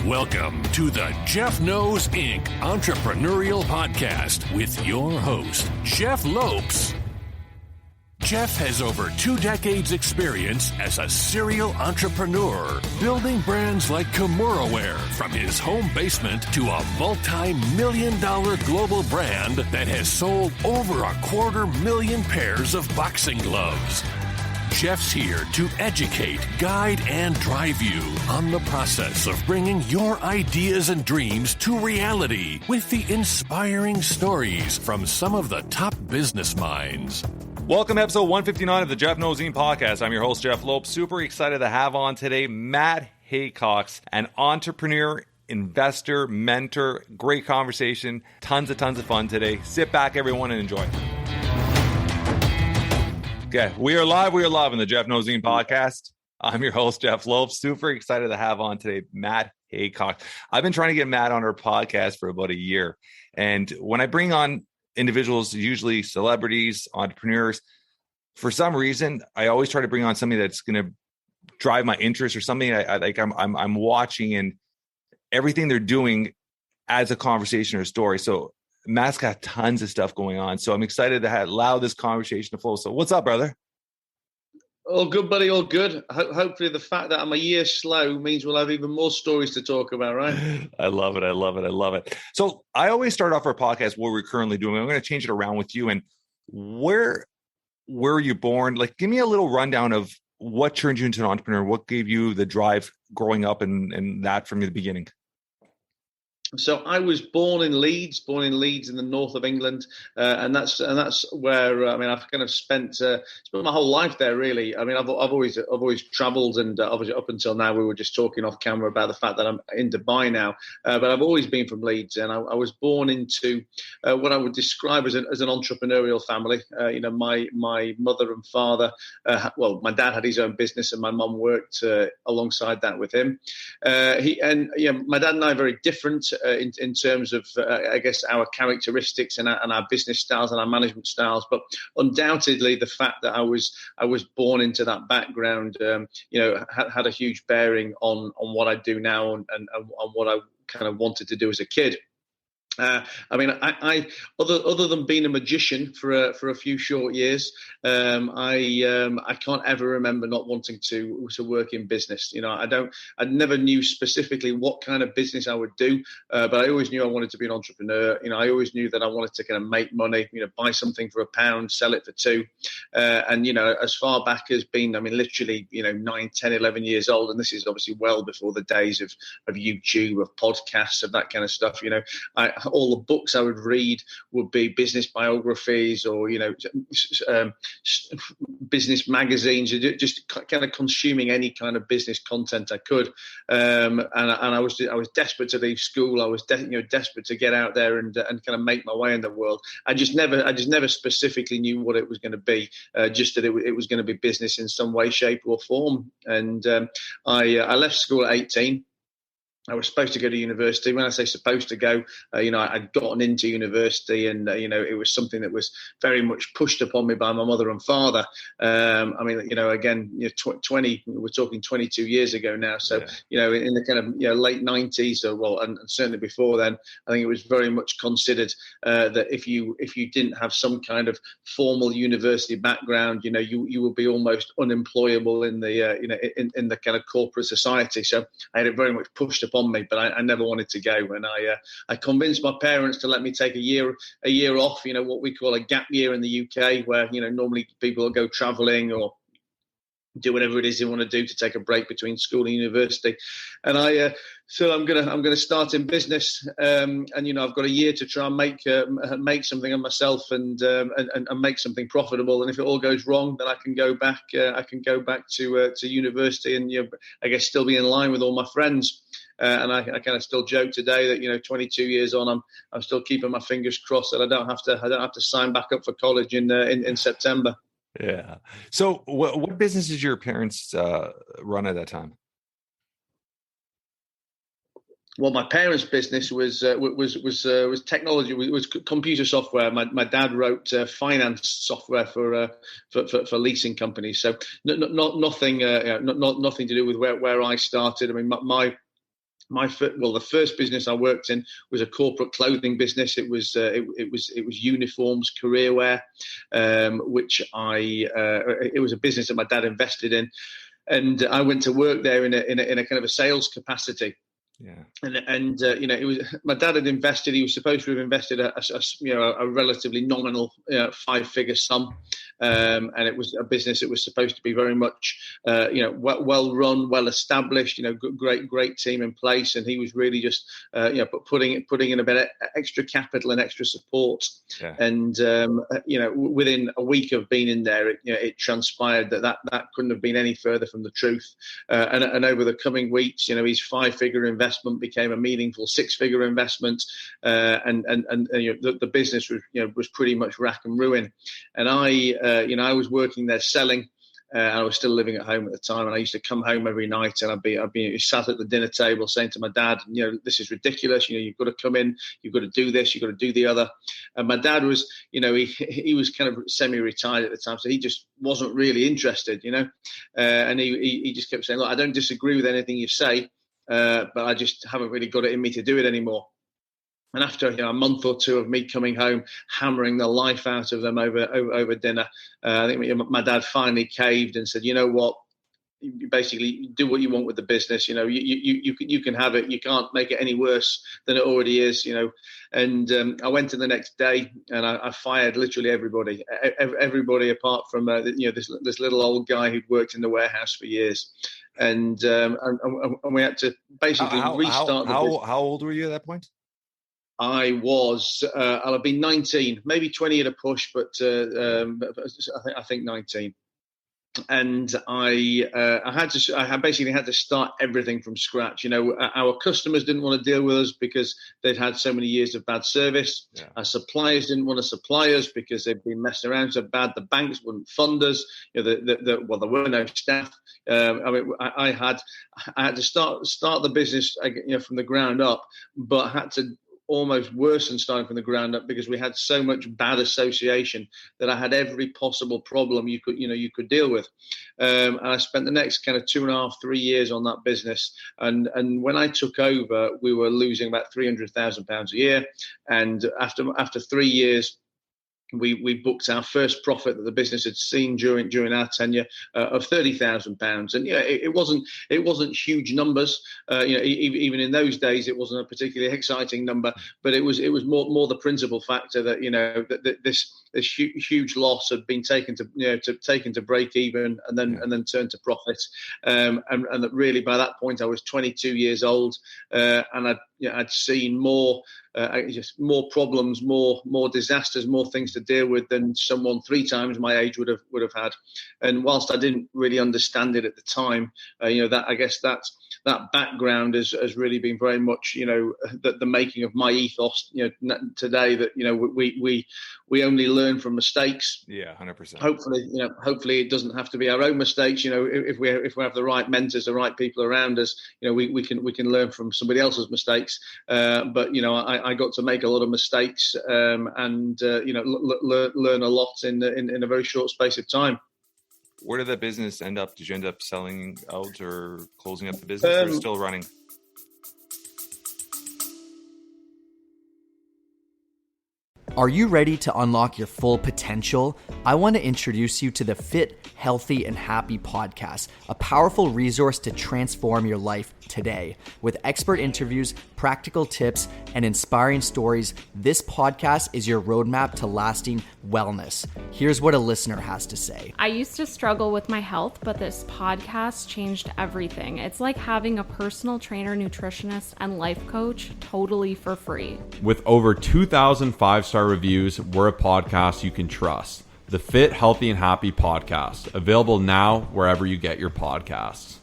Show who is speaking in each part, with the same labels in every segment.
Speaker 1: Welcome to the Jeff Knows Inc. Entrepreneurial Podcast with your host, Jeff Lopes. Jeff has over 2 decades experience as a serial entrepreneur, building brands like Kimura from his home basement to a multi-million-dollar global brand that has sold over 250,000 pairs of boxing gloves. Jeff's here to educate, guide, and drive you on the process of bringing your ideas and dreams to reality with the inspiring stories from some of the top business minds.
Speaker 2: Welcome to episode 159 of the Jeff Knows Inc. podcast. I'm your host, Jeff Lopes. Super excited to have on today Matt Haycox, an entrepreneur, investor, mentor. Great conversation. Tons of fun today. Sit back, everyone, and enjoy. Okay, we are live in the Jeff Knows Inc. podcast. I'm your host, Jeff Lopes. Super excited to have on today Matt Haycox. I've been trying to get Matt on our podcast for about a year. And when I bring on individuals, usually celebrities, entrepreneurs, for some reason, I always try to bring on somebody that's going to drive my interest or something I'm watching, and everything they're doing adds a conversation or a story. So Matt's got tons of stuff going on. So I'm excited to allow this conversation to flow. So what's up, brother?
Speaker 3: All good, buddy. All good. Hopefully the fact that I'm a year slow means we'll have even more stories to talk about, right?
Speaker 2: I love it. So I always start off our podcast, what we're currently doing. I'm going to change it around with you. And where were you born? Like, give me a little rundown of what turned you into an entrepreneur. What gave you the drive growing up and that from the beginning?
Speaker 3: So I was born in Leeds in the north of England, and that's where I've kind of spent my whole life there. Really, I mean, I've always travelled, and obviously up until now, we were just talking off camera about the fact that I'm in Dubai now. But I've always been from Leeds, and I was born into what I would describe as an entrepreneurial family. My mother and father. My dad had his own business, and my mum worked alongside that with him. My dad and I are very different. In terms of, I guess, our characteristics and our business styles and our management styles, but undoubtedly the fact that I was born into that background, had a huge bearing on what I do now and on what I kind of wanted to do as a kid. I other than being a magician for a few short years, I can't ever remember not wanting to work in business. I never knew specifically what kind of business I would do, but I always knew I wanted to be an entrepreneur. I always knew that I wanted to kind of make money. Buy something for £1, sell it for £2, and as far back as being, literally, 9, 10, 11 years old, and this is obviously well before the days of YouTube, of podcasts, of that kind of stuff. All the books I would read would be business biographies or, business magazines, just kind of consuming any kind of business content I could. And I was desperate to leave school. I was desperate to get out there and kind of make my way in the world. I just never specifically knew what it was going to be, just that it was going to be business in some way, shape or form. And I left school at 18. I was supposed to go to university. When I say supposed to go, I'd gotten into university, and it was something that was very much pushed upon me by my mother and father. 20. We're talking 22 years ago now. So in the kind of late 90s, and certainly before then, I think it was very much considered that if you didn't have some kind of formal university background, you would be almost unemployable in the in the kind of corporate society. So I had it very much pushed upon me, but I never wanted to go, and I convinced my parents to let me take a year off, what we call a gap year in the UK, where normally people will go travelling or do whatever it is they want to do to take a break between school and university. And I so I'm gonna start in business, and I've got a year to try and make something of myself and make something profitable. And if it all goes wrong, then I can go back to university and I guess still be in line with all my friends. And I kind of still joke today that 22 years on, I'm still keeping my fingers crossed that I don't have to sign back up for college in September.
Speaker 2: Yeah. So what business did your parents run at that time?
Speaker 3: Well, my parents' business was technology. Was computer software. My dad wrote finance software for leasing companies. So nothing to do with where I started. I mean, my the first business I worked in was a corporate clothing business. It was uniforms, career wear, which it was a business that my dad invested in, and I went to work there in a kind of a sales capacity.
Speaker 2: Yeah,
Speaker 3: and it was, my dad had invested. He was supposed to have invested a relatively nominal 5-figure sum, and it was a business that was supposed to be very much well run, well established. Great team in place, and he was really just putting in a bit of extra capital and extra support.
Speaker 2: yeah.
Speaker 3: And within a week of being in there, it transpired that couldn't have been any further from the truth. And over the coming weeks, his 5-figure investment became a meaningful 6-figure investment, and the business was pretty much rack and ruin. And I was working there selling. I was still living at home at the time, and I used to come home every night, and I'd be sat at the dinner table saying to my dad, this is ridiculous. You've got to come in, you've got to do this, you've got to do the other. And my dad was, he was kind of semi-retired at the time, so he just wasn't really interested, and he just kept saying, look, I don't disagree with anything you say, but I just haven't really got it in me to do it anymore. And after a month or two of me coming home, hammering the life out of them over dinner, I think my dad finally caved and said, you know what, you basically do what you want with the business. You can have it. You can't make it any worse than it already is. And I went in the next day and I fired literally everybody apart from this little old guy who'd worked in the warehouse for years. And we had to basically restart.
Speaker 2: How old were you at that point?
Speaker 3: I was, I'll have been 19, maybe 20 at a push, but I think 19. And I basically had to start everything from scratch. Our customers didn't want to deal with us because they'd had so many years of bad service. Yeah. Our suppliers didn't want to supply us because they'd been messing around so bad. The banks wouldn't fund us. There were no staff. I had to start the business, from the ground up, but had to almost worse than starting from the ground up because we had so much bad association that I had every possible problem you could deal with. And I spent the next kind of 2.5, 3 years on that business. And when I took over, we were losing about £300,000 a year. And after 3 years, we booked our first profit that the business had seen during our tenure of £30,000, and it wasn't huge numbers. Even in those days, it wasn't a particularly exciting number, but it was more the principal factor that that this huge loss had been taken to break even and then turn to profit, and that really by that point I was 22 years old, and I'd seen more problems, more disasters, more things to deal with than someone 3 times my age would have had. And whilst I didn't really understand it at the time, that I guess that background has really been very much the making of my ethos. Today that we only learn from mistakes.
Speaker 2: Yeah, 100%.
Speaker 3: Hopefully it doesn't have to be our own mistakes. If we have the right mentors, the right people around us, we can learn from somebody else's mistakes. But I got to make a lot of mistakes, and learn a lot in a very short space of time.
Speaker 2: Where did that business end up? Did you end up selling out or closing up the business, or still running?
Speaker 4: Are you ready to unlock your full potential? I want to introduce you to the Fit, Healthy, and Happy podcast, a powerful resource to transform your life today. With expert interviews, practical tips, and inspiring stories, this podcast is your roadmap to lasting wellness. Here's what a listener has to say.
Speaker 5: I used to struggle with my health, but this podcast changed everything. It's like having a personal trainer, nutritionist, and life coach totally for free.
Speaker 6: With over 2,000 5-star reviews, we're a podcast you can trust. The Fit, Healthy, and Happy podcast, available now wherever you get your podcasts.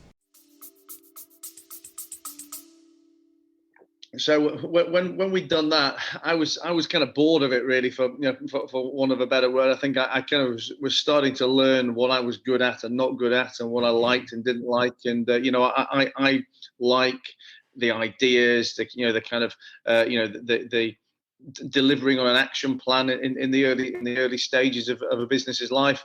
Speaker 3: So when we'd done that, I was kind of bored of it, really, for want of a better word. I think I kind of was starting to learn what I was good at and not good at, and what I liked and didn't like. And I like the ideas, the kind of the delivering on an action plan in the early stages of a business's life.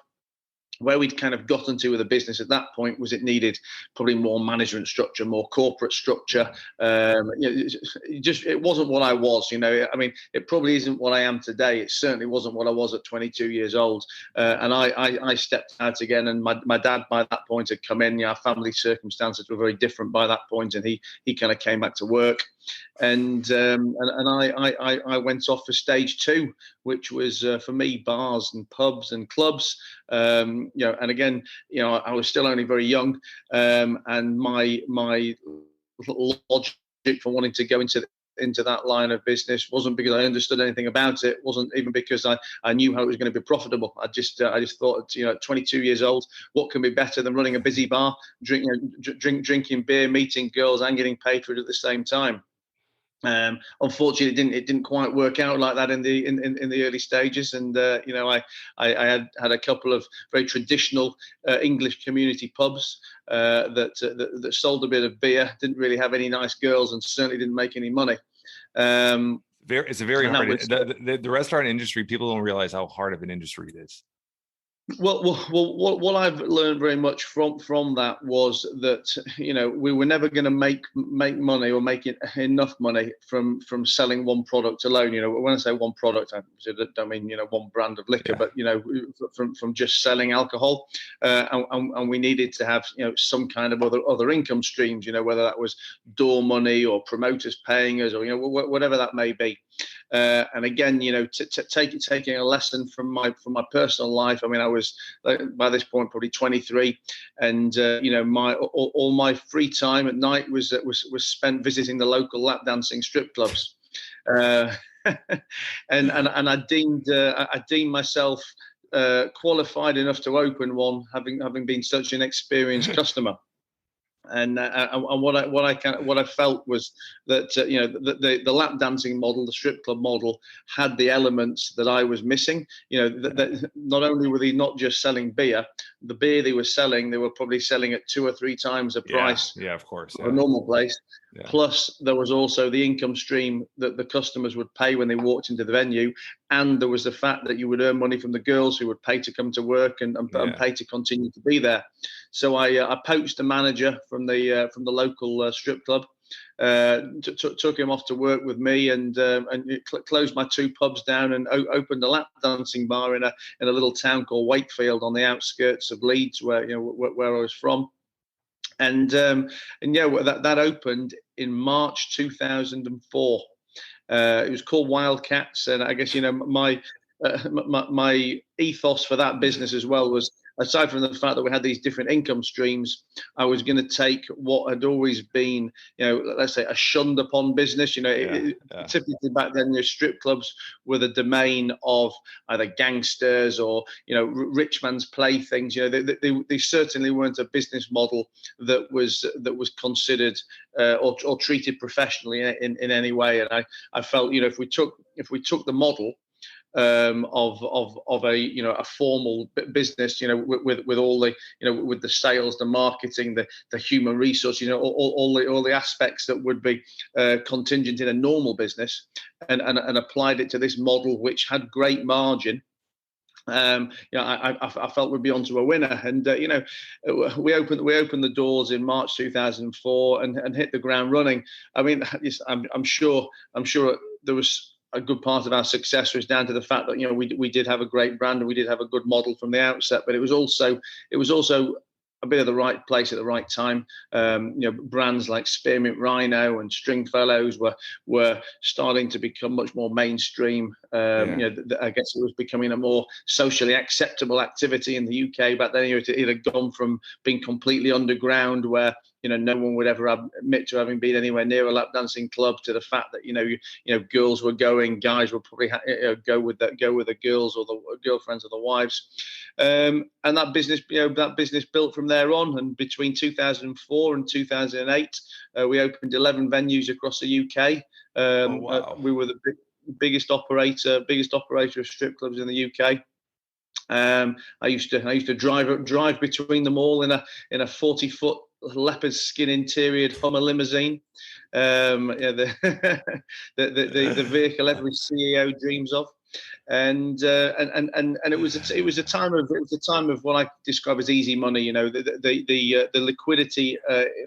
Speaker 3: where we'd kind of gotten to with the business at that point was it needed probably more management structure, more corporate structure. It wasn't what I was, I mean, it probably isn't what I am today. It certainly wasn't what I was at 22 years old. And I stepped out again, and my dad by that point had come in. Our family circumstances were very different by that point, and he kind of came back to work. And I went off for stage 2, which was for me bars and pubs and clubs. And again, I was still only very young, and my logic for wanting to go into that line of business wasn't because I understood anything about it. Wasn't even because I knew how it was going to be profitable. I just thought, at 22 years old, what can be better than running a busy bar, drinking beer, meeting girls, and getting paid for it at the same time. Unfortunately, it didn't quite work out like that in the early stages, and I had a couple of very traditional English community pubs that sold a bit of beer, didn't really have any nice girls, and certainly didn't make any money.
Speaker 2: It's a very hard. The restaurant industry, people don't realize how hard of an industry it is.
Speaker 3: Well, what I've learned very much from that was that we were never going to make money or make enough money from selling one product alone. When I say one product, I don't mean one brand of liquor, but from just selling alcohol, and we needed to have some kind of other income streams. Whether that was door money or promoters paying us, or whatever that may be. And again, taking a lesson from my personal life. I mean, I was by this point probably 23, and all my free time at night was spent visiting the local lap dancing strip clubs, and I deemed myself qualified enough to open one, having been such an experienced customer. And what I felt was that the lap dancing model, the strip club model, had the elements that I was missing. That not only were they not just selling beer, the beer they were selling, they were probably selling at 2 or 3 times the price.
Speaker 2: Yeah, of course.
Speaker 3: Of a normal place. Yeah. Plus, there was also the income stream that the customers would pay when they walked into the venue, and there was the fact that you would earn money from the girls who would pay to come to work and pay to continue to be there. So I poached the manager from the local strip club, took him off to work with me, and closed my 2 pubs down and opened a lap dancing bar in a little town called Wakefield on the outskirts of Leeds, where I was from. And that opened in March 2004. It was called Wildcats, and I guess my ethos for that business as well was, aside from the fact that we had these different income streams, I was going to take what had always been, let's say, a shunned upon business. Typically back then, strip clubs were the domain of either gangsters or, rich man's playthings. They certainly weren't a business model that was considered or treated professionally in any way. And I felt, if we took the model of a formal business, with all the with the sales, the marketing, the human resource, all the aspects that would be contingent in a normal business, and applied it to this model which had great margin. I felt we'd be onto a winner, and we opened the doors in March 2004 and hit the ground running. I mean, I'm sure there was a good part of our success was down to the fact that we did have a great brand and we did have a good model from the outset, but it was also a bit of the right place at the right time. Brands like Spearmint Rhino and Stringfellows were starting to become much more mainstream. I guess it was becoming a more socially acceptable activity in the UK back then. It had gone from being completely underground, where no one would ever admit to having been anywhere near a lap dancing club, to the fact that girls were going, guys would probably go with the girls or the girlfriends or the wives, and that business built from there on. And between 2004 and 2008, we opened 11 venues across the UK. We were the biggest operator of strip clubs in the UK. I used to drive between them all in a 40-foot leopard skin interior Hummer limousine, the vehicle every CEO dreams of. and it was a time of what I describe as easy money. You know, the liquidity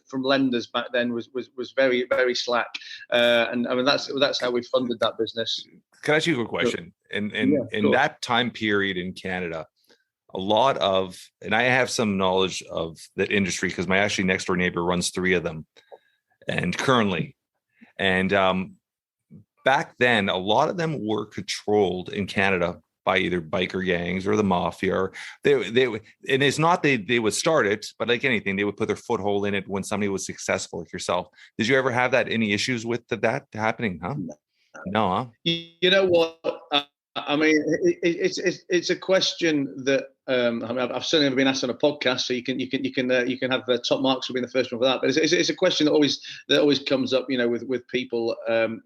Speaker 3: from lenders back then was very, very slack, and I mean that's how we funded that business.
Speaker 2: Can I ask you a quick question? In that time period in Canada, a lot of, and I have some knowledge of that industry because my actually next door neighbor runs 3 of them, and currently, and back then, a lot of them were controlled in Canada by either biker gangs or the mafia. Or they and it's not they would start it, but like anything, they would put their foothold in it when somebody was successful, like yourself. Did you ever have any issues with that happening? Huh? No, huh?
Speaker 3: You know what? I mean, it's a question that I mean, I've certainly never been asked on a podcast, so you can have top marks for being the first one for that. But it's a question that always comes up, you know, with people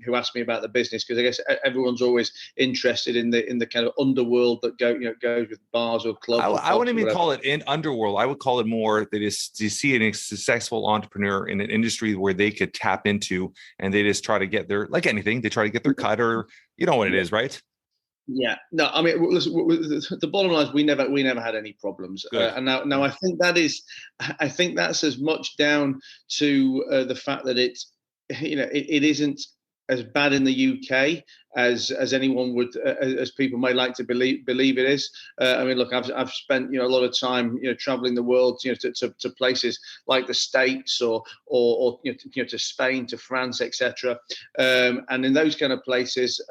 Speaker 3: who ask me about the business, because I guess everyone's always interested in the kind of underworld that goes with bars or clubs.
Speaker 2: I wouldn't even call it in underworld. I would call it more that is you see a successful entrepreneur in an industry where they could tap into, and they just try to get their, like anything, they try to get their cut, or you know what it is, right?
Speaker 3: Yeah, no, I mean, listen, the bottom line is we never had any problems, and now I think that's as much down to the fact that it isn't as bad in the UK as anyone would, as people may like to believe it is. I mean, look, I've spent a lot of time traveling the world, to places like the States or to Spain, to France, etc. And in those kind of places,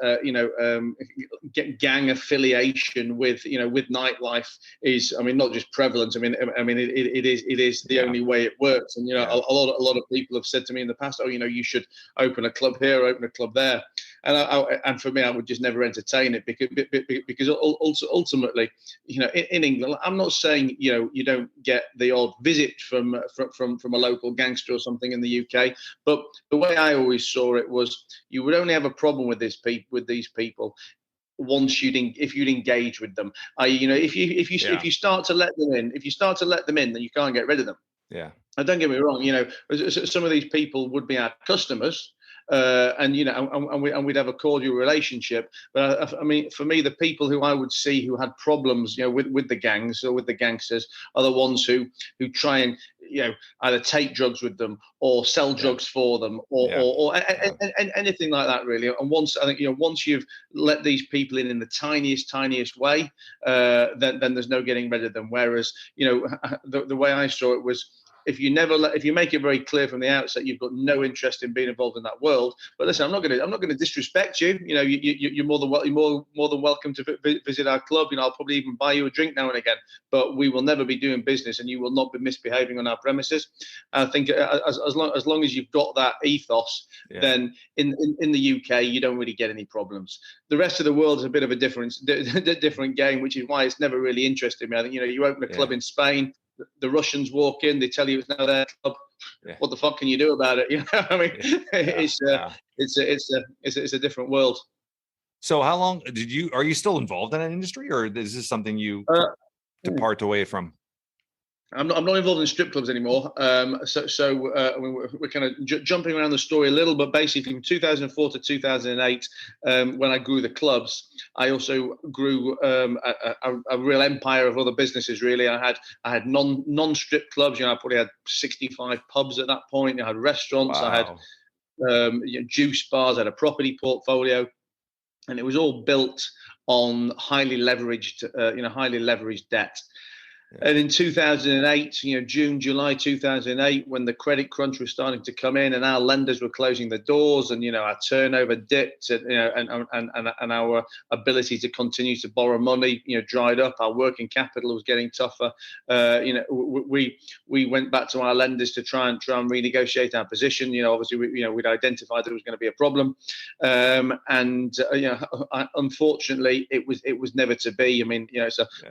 Speaker 3: gang affiliation with nightlife is, I mean, not just prevalent. I mean, it is the only way it works. And a lot of people have said to me in the past, oh, you should open a club here, open a club there. And for me, I would just never entertain it because ultimately, in England, I'm not saying you don't get the odd visit from a local gangster or something in the UK, but the way I always saw it was you would only have a problem with these people once if you'd engage with them. If you start to let them in, then you can't get rid of them.
Speaker 2: Yeah.
Speaker 3: And don't get me wrong, some of these people would be our customers. And we'd have a cordial relationship. But I mean, for me, the people who I would see who had problems, with the gangs or with the gangsters, are the ones who try and either take drugs with them or sell drugs for them or anything like that, really. And once you've let these people in the tiniest way, then there's no getting rid of them. Whereas the way I saw it was, if you make it very clear from the outset you've got no interest in being involved in that world, but listen, I'm not going to disrespect you. You're more than welcome to visit our club. I'll probably even buy you a drink now and again, but we will never be doing business, and you will not be misbehaving on our premises. I think as long as you've got that ethos, then in the UK you don't really get any problems. The rest of the world is a bit of a different game, which is why it's never really interested me. I think you open a club in Spain. The Russians walk in, they tell you it's now their club. Yeah. What the fuck can you do about it? I mean, it's a different world.
Speaker 2: So how long are you still involved in that industry, or is this something you depart away from?
Speaker 3: I'm not involved in strip clubs anymore. So we're kind of jumping around the story a little, but basically from 2004 to 2008, when I grew the clubs, I also grew a real empire of other businesses. Really, I had non-strip clubs. I probably had 65 pubs at that point. I had restaurants. Wow. I had juice bars. I had a property portfolio, and it was all built on highly leveraged debt. And in 2008, July 2008, when the credit crunch was starting to come in and our lenders were closing the doors, and our turnover dipped, and our ability to continue to borrow money dried up, our working capital was getting tougher. We went back to our lenders to try and renegotiate our position. Obviously we'd identified that it was going to be a problem, unfortunately it was never to be. I mean,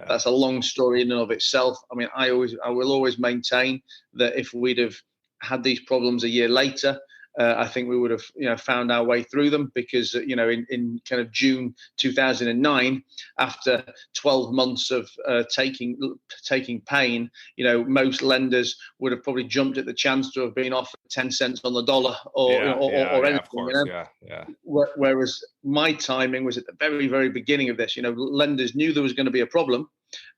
Speaker 3: that's a long story in and of itself. I mean, I will always maintain that if we'd have had these problems a year later, I think we would have, found our way through them, because, in kind of June 2009, after 12 months of taking pain, most lenders would have probably jumped at the chance to have been offered 10 cents on the dollar or anything.
Speaker 2: Of course, yeah.
Speaker 3: Whereas my timing was at the very, very beginning of this. Lenders knew there was going to be a problem,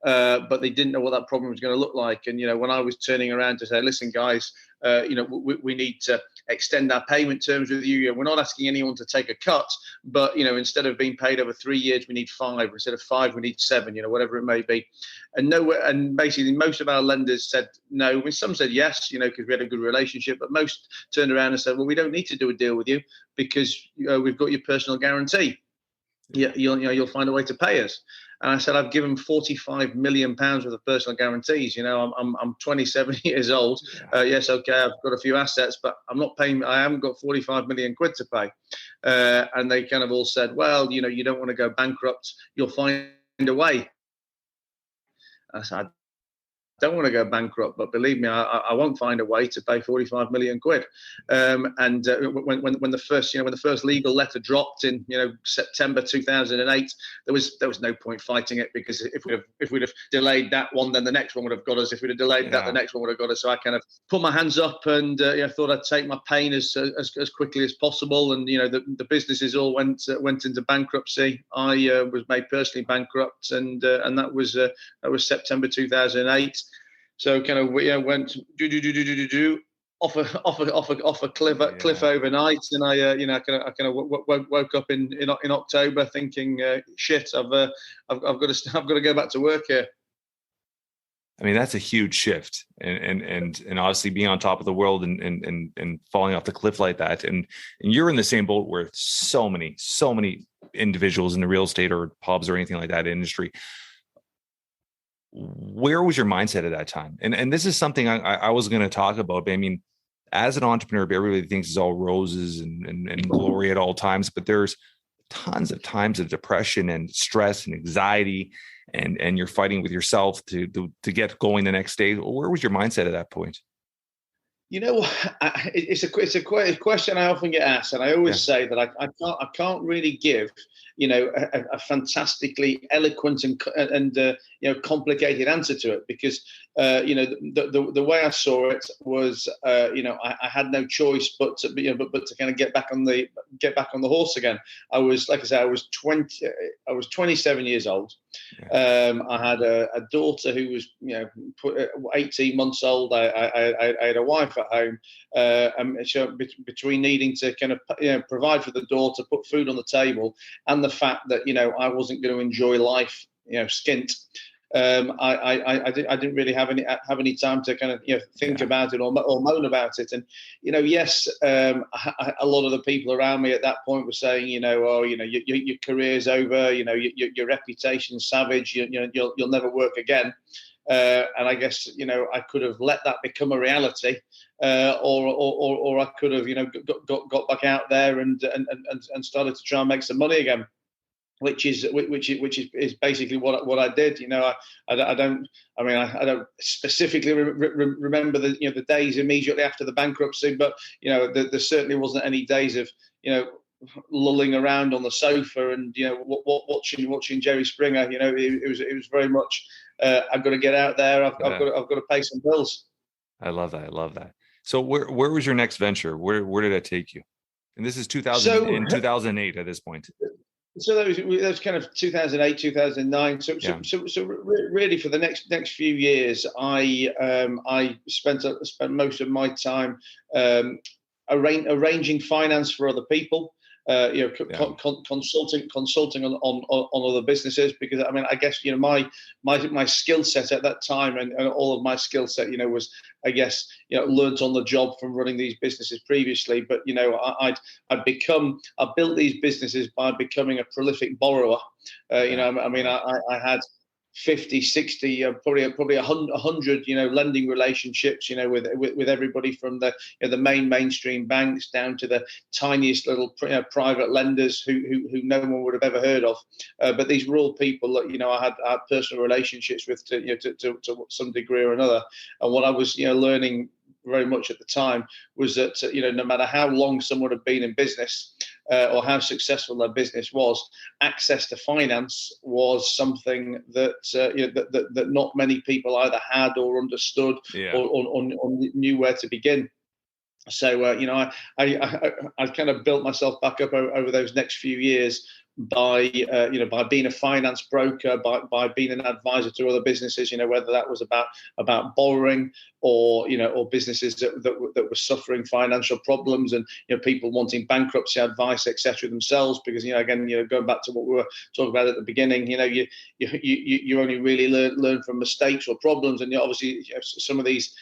Speaker 3: but they didn't know what that problem was going to look like. And, when I was turning around to say, listen, guys, we need to extend our payment terms with you. We're not asking anyone to take a cut, but, instead of being paid over 3 years, we need 5. Instead of 5, we need 7, whatever it may be. And basically most of our lenders said no. I mean, some said yes, because we had a good relationship, but most turned around and said, well, we don't need to do a deal with you because we've got your personal guarantee. You'll find a way to pay us. And I said, I've given £45 million worth of personal guarantees. I'm 27 years old. Yes, okay, I've got a few assets, but I'm not paying. I haven't got 45 million quid to pay. And they kind of all said, well, you don't want to go bankrupt. You'll find a way. I said, don't want to go bankrupt, but believe me, I won't find a way to pay 45 million quid. When the first legal letter dropped in September 2008, there was no point fighting it, because if we'd have delayed that one, then the next one would have got us. If we'd have delayed that, the next one would have got us. So I kind of put my hands up and thought I'd take my pain as quickly as possible. And the businesses all went into bankruptcy. I was made personally bankrupt, and that was September 2008. So kind of went off a cliff overnight, and I kind of woke up in October thinking, shit, I've got to go back to work here.
Speaker 2: I mean, that's a huge shift, and obviously being on top of the world and falling off the cliff like that, and you're in the same boat where so many individuals in the real estate or pubs or anything like that industry. Where was your mindset at that time? And this is something I was going to talk about. But I mean, as an entrepreneur, everybody thinks it's all roses and glory at all times, but there's tons of times of depression and stress and anxiety, and you're fighting with yourself to get going the next day. Where was your mindset at that point?
Speaker 3: It's a question I often get asked, and I always say that I can't really give a fantastically eloquent and complicated answer to it, because the way I saw it was I had no choice but to kind of get back on the horse again. I was, like I said, I was 27 years old. I had a daughter who was 18 months old. I had a wife at home, and so between needing to kind of provide for the daughter, put food on the table, and the fact that I wasn't going to enjoy life skint, I didn't really have any time to kind of think about it or moan about it. And yes, a lot of the people around me at that point were saying your career's over, your reputation's savage, you'll never work again. And I guess I could have let that become a reality, or I could have got back out there and started to try and make some money again, which is basically what I did. I don't specifically remember the days immediately after the bankruptcy, but there certainly wasn't any days of lulling around on the sofa and watching Jerry Springer. It was very much I've got to get out there. I've got to pay some bills.
Speaker 2: I love that. So where was your next venture? Where did that take you? And this is 2008 at this point.
Speaker 3: So that was kind of 2008, 2009. So really for the next few years, I spent most of my time arranging finance for other people. Consulting on other businesses, because I guess my skill set at that time and all of my skill set was learned on the job from running these businesses previously. But I built these businesses by becoming a prolific borrower. I had 50, 60, probably 100, lending relationships, with everybody from the mainstream banks down to the tiniest little private lenders who no one would have ever heard of. But these were all people that I had personal relationships with to some degree or another. And what I was learning very much at the time was that no matter how long someone had been in business or how successful their business was, access to finance was something that that not many people either had or understood or knew where to begin. So I kind of built myself back up over those next few years by being a finance broker, by being an advisor to other businesses, whether that was about borrowing or businesses that were suffering financial problems and people wanting bankruptcy advice, etc. themselves, because again going back to what we were talking about at the beginning, you only really learn from mistakes or problems, and obviously some of these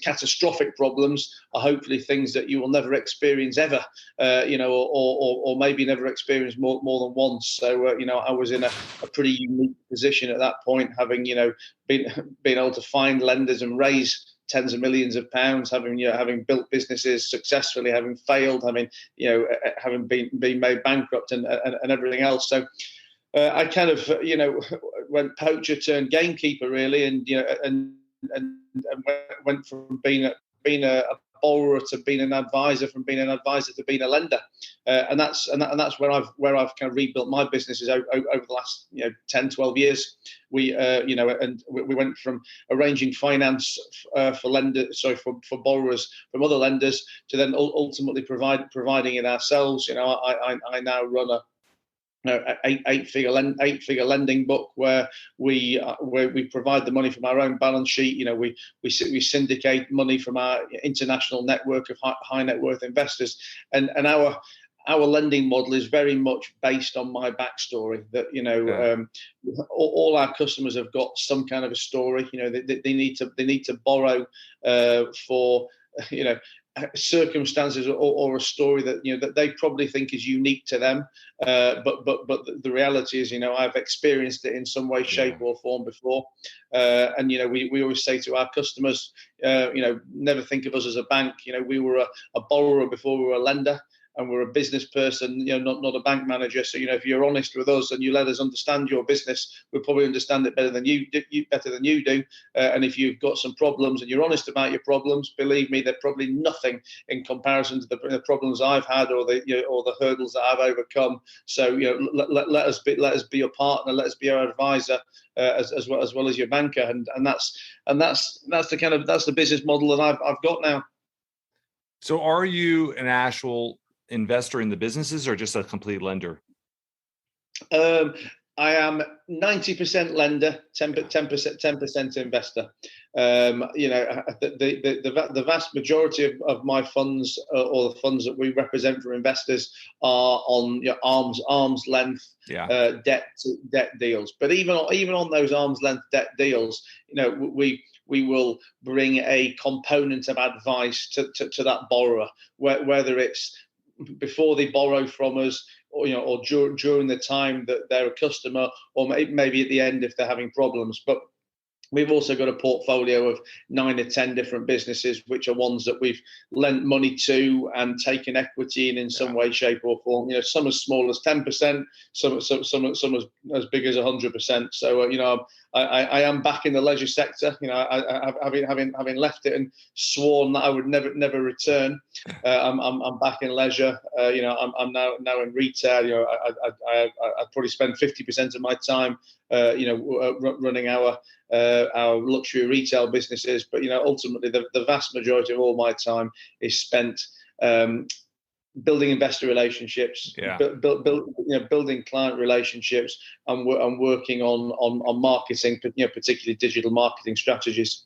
Speaker 3: catastrophic problems are hopefully things that you will never experience ever, or maybe never experience more than once. So I was in a pretty unique position at that point, having been able to find lenders and raise tens of millions of pounds, having built businesses successfully, having failed, having been made bankrupt and everything else. So I kind of went poacher turned gamekeeper really, and went from being a borrower to being an advisor, from being an advisor to being a lender, and that's where I've kind of rebuilt my businesses over the last 10, 12 years. We we went from arranging finance for borrowers from other lenders to then ultimately providing it ourselves. I now run a eight-figure lending book where we provide the money from our own balance sheet. We syndicate money from our international network of high net worth investors, and our lending model is very much based on my backstory. That all our customers have got some kind of a story. They need to borrow for circumstances or a story that that they probably think is unique to them, but the reality is I've experienced it in some way, shape or form before, and we always say to our customers, never think of us as a bank. We were a borrower before we were a lender, and we're a business person, not a bank manager. So if you're honest with us and you let us understand your business, we'll probably understand it better than you do. And if you've got some problems and you're honest about your problems, believe me, they're probably nothing in comparison to the problems I've had or the hurdles that I've overcome. So let us be your partner, let us be your advisor, as well as your banker, and that's the business model that I've got now.
Speaker 2: So are you an actual investor in the businesses or just a complete lender?
Speaker 3: I am 90% lender, 10% investor. The vast majority of my funds or the funds that we represent for investors are on arm's length debt deals. But even on those arm's length debt deals, we will bring a component of advice to that borrower, whether it's before they borrow from us, or during the time that they're a customer, or maybe at the end if they're having problems. But we've also got a portfolio of 9 or 10 different businesses, which are ones that we've lent money to and taken equity in some way, shape, or form. Some as small as 10%, some as big as 100%. So I am back in the leisure sector. Having left it and sworn that I would never return. I'm back in leisure. I'm now in retail. I probably spend 50% of my time running our luxury retail businesses, but ultimately the vast majority of all my time is spent building investor relationships, building client relationships, and working on marketing, particularly digital marketing strategies.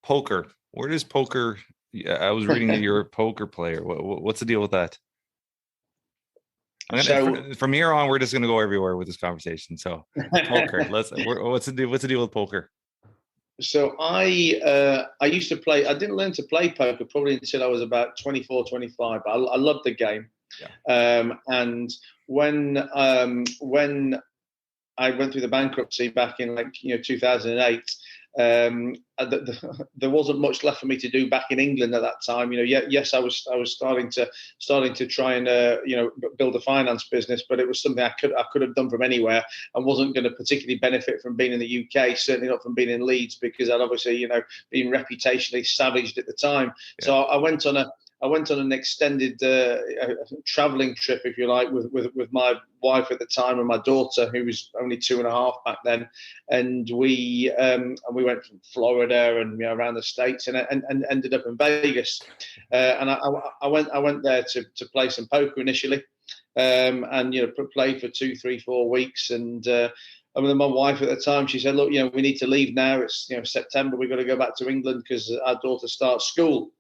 Speaker 2: Poker. Where does poker? I was reading that you're a poker player. What's the deal with that? From here on, we're just going to go everywhere with this conversation. So, poker. What's the deal with poker?
Speaker 3: So I used to play. I didn't learn to play poker probably until I was about 24, 25. I loved the game, and when I went through the bankruptcy back in 2008. there wasn't much left for me to do back in England at that time. Yes, I was starting to try and build a finance business, but it was something I could have done from anywhere, and wasn't going to particularly benefit from being in the UK. Certainly not from being in Leeds, because I'd obviously been reputationally savaged at the time. Yeah. So I went on an extended traveling trip, if you like, with my wife at the time and my daughter, who was only 2.5 back then, and we went from Florida and around the States, and ended up in Vegas, and I went there to play some poker initially, and played for 2, 3, 4 weeks, and. My wife at the time, she said, "Look, we need to leave now. It's September. We've got to go back to England because our daughter starts school."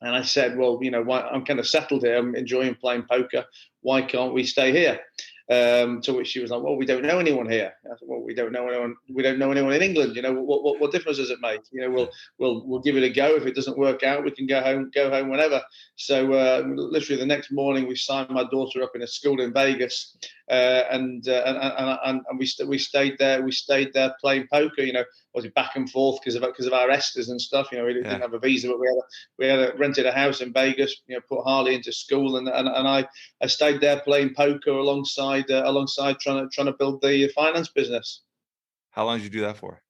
Speaker 3: And I said, "Well, why, I'm kind of settled here. I'm enjoying playing poker. Why can't we stay here?" To which she was like, "Well, we don't know anyone here." I said, "Well, we don't know anyone. We don't know anyone in England. What difference does it make? We'll give it a go. If it doesn't work out, we can go home whenever." So literally the next morning, we signed my daughter up in a school in Vegas, and we stayed there. We stayed there playing poker. Was it back and forth because of our Esters and stuff? We didn't have a visa, but we had rented a house in Vegas. Put Harley into school, and I stayed there playing poker alongside trying to build the finance business.
Speaker 2: How long did you do that for?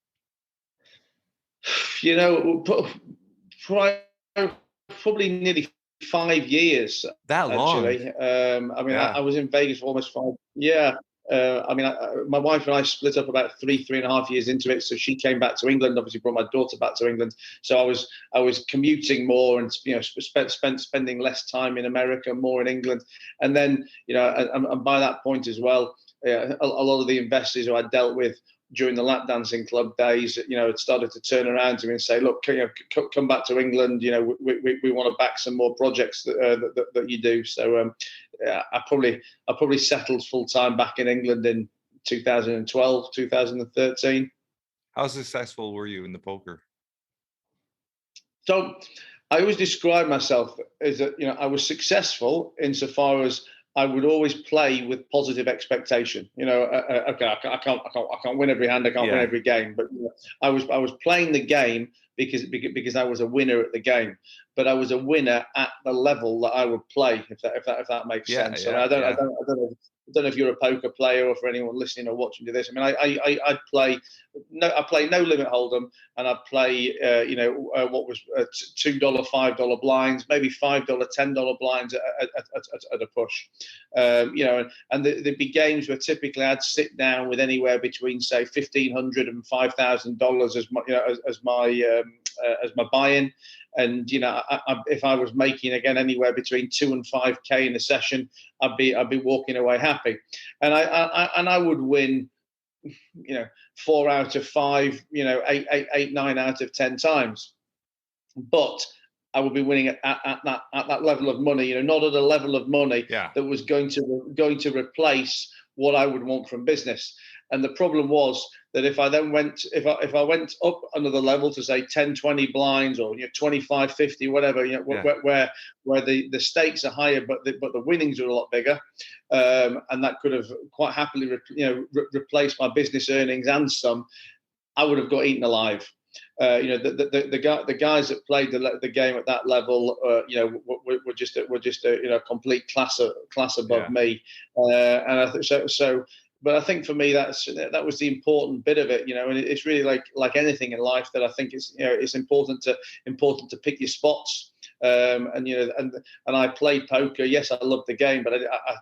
Speaker 3: Probably nearly 5 years.
Speaker 2: That long?
Speaker 3: Actually, I was in Vegas for almost 5. Yeah. My wife and I split up about 3.5 years into it. So she came back to England, obviously brought my daughter back to England. So I was commuting more and, spending less time in America, more in England. And then, and by that point as well, a lot of the investors who I dealt with during the lap dancing club days, had started to turn around to me and say, "Look, come back to England. We want to back some more projects that you do." So I probably settled full time back in England in 2012, 2013.
Speaker 2: How successful were you in the poker?
Speaker 3: So I always describe myself as that I was successful insofar as I would always play with positive expectation. Okay, I can't win every hand, I can't win every game, but I was playing the game because I was a winner at the game, but I was a winner at the level that I would play, if that makes sense. I don't know if you're a poker player or for anyone listening or watching to this. I play no limit hold'em, and I'd play what was $2, $5 blinds, maybe $5, $10 blinds at a push. And there'd be games where typically I'd sit down with anywhere between say $1,500 and $5,000 as my buy-in. And if I was making again anywhere between 2 and 5K in a session, I'd be walking away happy. And I would win, 4 out of 5, 8, 9 out of 10 times. But I would be winning at that level of money, not at a level of money that was going to replace what I would want from business. And the problem was that if I went up another level to say 10, 20 blinds or 25, 50, whatever, where the stakes are higher, but the winnings are a lot bigger, and that could have quite happily replaced my business earnings and some, I would have got eaten alive. The guys that played the game at that level, were just a complete class above me, and I think so. But I think for me, that was the important bit of it, and it's really like anything in life that I think it's important to pick your spots. And I played poker. Yes, I loved the game, but I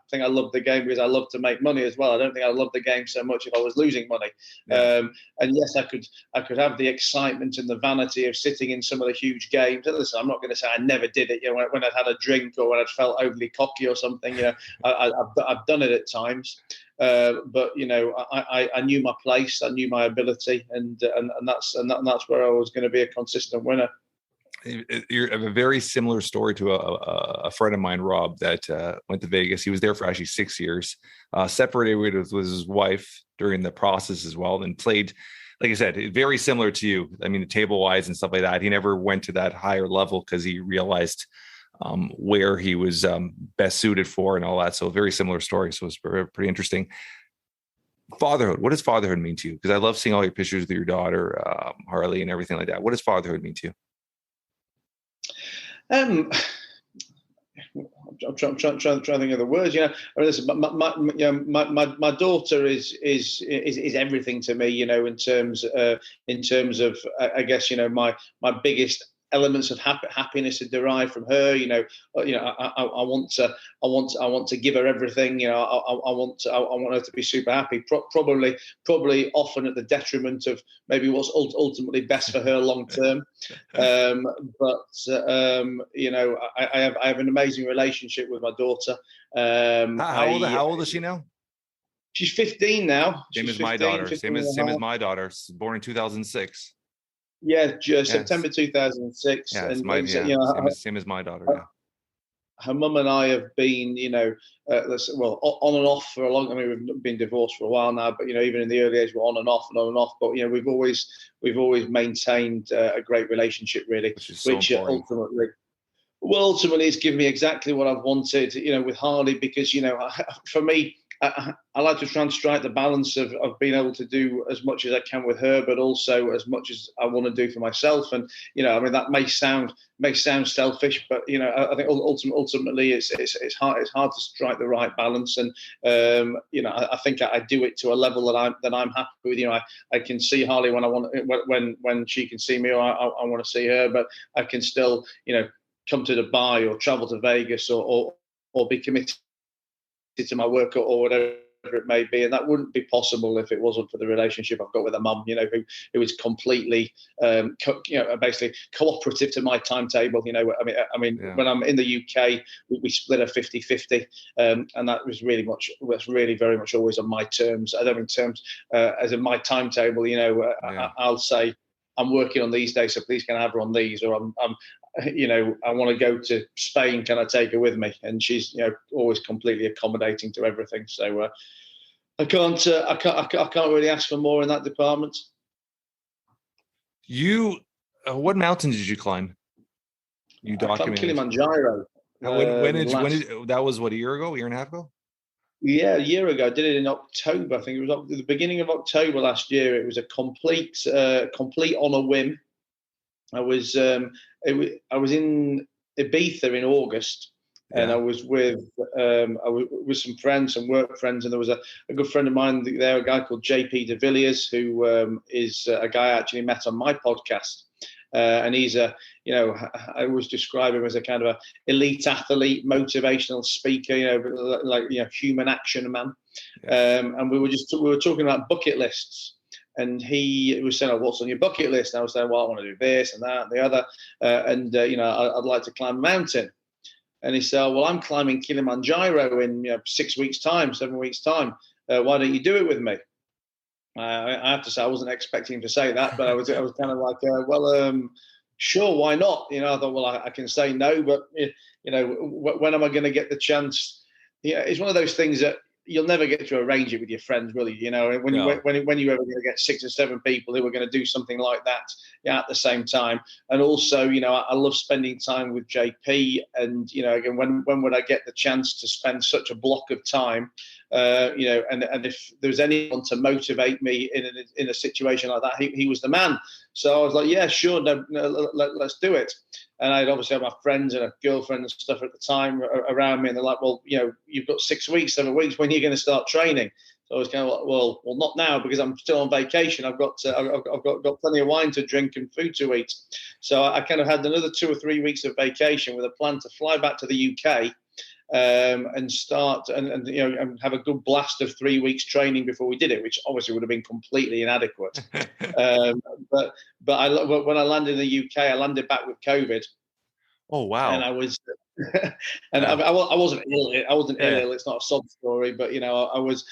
Speaker 3: think I loved the game because I love to make money as well. I don't think I loved the game so much if I was losing money. Yeah. And yes, I could have the excitement and the vanity of sitting in some of the huge games. And listen, I'm not going to say I never did it. When I'd had a drink or when I'd felt overly cocky or something. I've done it at times. But I knew my place, I knew my ability, and that's where I was going to be a consistent winner.
Speaker 2: You have a very similar story to a friend of mine, Rob, that went to Vegas. He was there for actually 6 years, separated with his wife during the process as well, and played, like I said, very similar to you. I mean, the table wise and stuff like that. He never went to that higher level because he realized where he was best suited for and all that. So a very similar story. So it's pretty interesting. Fatherhood. What does fatherhood mean to you? Because I love seeing all your pictures with your daughter, Harley, and everything like that. What does fatherhood mean to you?
Speaker 3: I'm trying to think of the words. I mean, listen, my daughter is everything to me. In terms of I guess my biggest elements of happiness to derive from her. I want to give her everything. I want her to be super happy. Probably often at the detriment of maybe what's ultimately best for her long term. But I have an amazing relationship with my daughter.
Speaker 2: How old is she now?
Speaker 3: She's 15 now.
Speaker 2: Same as my daughter. Same as my daughter. Born in 2006.
Speaker 3: Yeah, September 2006.
Speaker 2: Yeah,
Speaker 3: and
Speaker 2: same as my daughter. Yeah.
Speaker 3: Her mum and I have been, on and off for a long. I mean, we've been divorced for a while now, but even in the early days, we're on and off. But we've always maintained a great relationship, really, which ultimately has given me exactly what I've wanted. With Harley, because for me, I like to try and strike the balance of being able to do as much as I can with her, but also as much as I want to do for myself. And I mean, that may sound selfish, but I think ultimately it's hard to strike the right balance. And I think I do it to a level that I'm happy with. I can see Harley when I want, when she can see me, or I want to see her, but I can still come to Dubai or travel to Vegas or be committed to my work or whatever it may be, and that wouldn't be possible if it wasn't for the relationship I've got with a mum, who is completely, basically cooperative to my timetable. I mean, yeah. When I'm in the UK, we split a 50-50, and that was really very much always on my terms. I don't mean terms as in my timetable. I'll say I'm working on these days, so please can I have her on these, or I'm I want to go to Spain. Can I take her with me? And she's, always completely accommodating to everything. So I can't really ask for more in that department.
Speaker 2: What mountain did you climb? You documented
Speaker 3: Kilimanjaro.
Speaker 2: When did that was what, a year and a half ago?
Speaker 3: Yeah, a year ago. I did it in October. I think it was the beginning of October last year. It was a complete on a whim. I was in Ibiza in August, and I was with some friends, some work friends, and there was a good friend of mine there, a guy called JP de Villiers, who is a guy I actually met on my podcast, and he's I always describe him as a kind of a elite athlete, motivational speaker, human action man, and we were talking about bucket lists. And he was saying, what's on your bucket list? And I was saying, well, I want to do this and that and the other. I'd like to climb a mountain. And he said, well, I'm climbing Kilimanjaro in 7 weeks' time. Why don't you do it with me? I have to say, I wasn't expecting him to say that, but I was kind of like, sure, why not? I thought, well, I can say no, but, when am I going to get the chance? It's one of those things that you'll never get to arrange it with your friends, will you? When you're ever going to get 6 or 7 people who are going to do something like that at the same time. And also, I love spending time with JP. And again, when would I get the chance to spend such a block of time? And if there's anyone to motivate me in a situation like that, he was the man. So I was like, yeah, sure, no, let's do it. And I'd obviously have my friends and a girlfriend and stuff at the time around me, and they're like, well, you've got 6 weeks, 7 weeks. When are you going to start training? So I was kind of like, well, not now, because I'm still on vacation. I've got plenty of wine to drink and food to eat. So I kind of had another 2 or 3 weeks of vacation with a plan to fly back to the UK. And start and have a good blast of 3 weeks training before we did it, which obviously would have been completely inadequate. But when I landed in the UK, I landed back with COVID.
Speaker 2: Oh wow!
Speaker 3: And I was, and I wasn't ill. I wasn't ill. It's not a sob story, but I was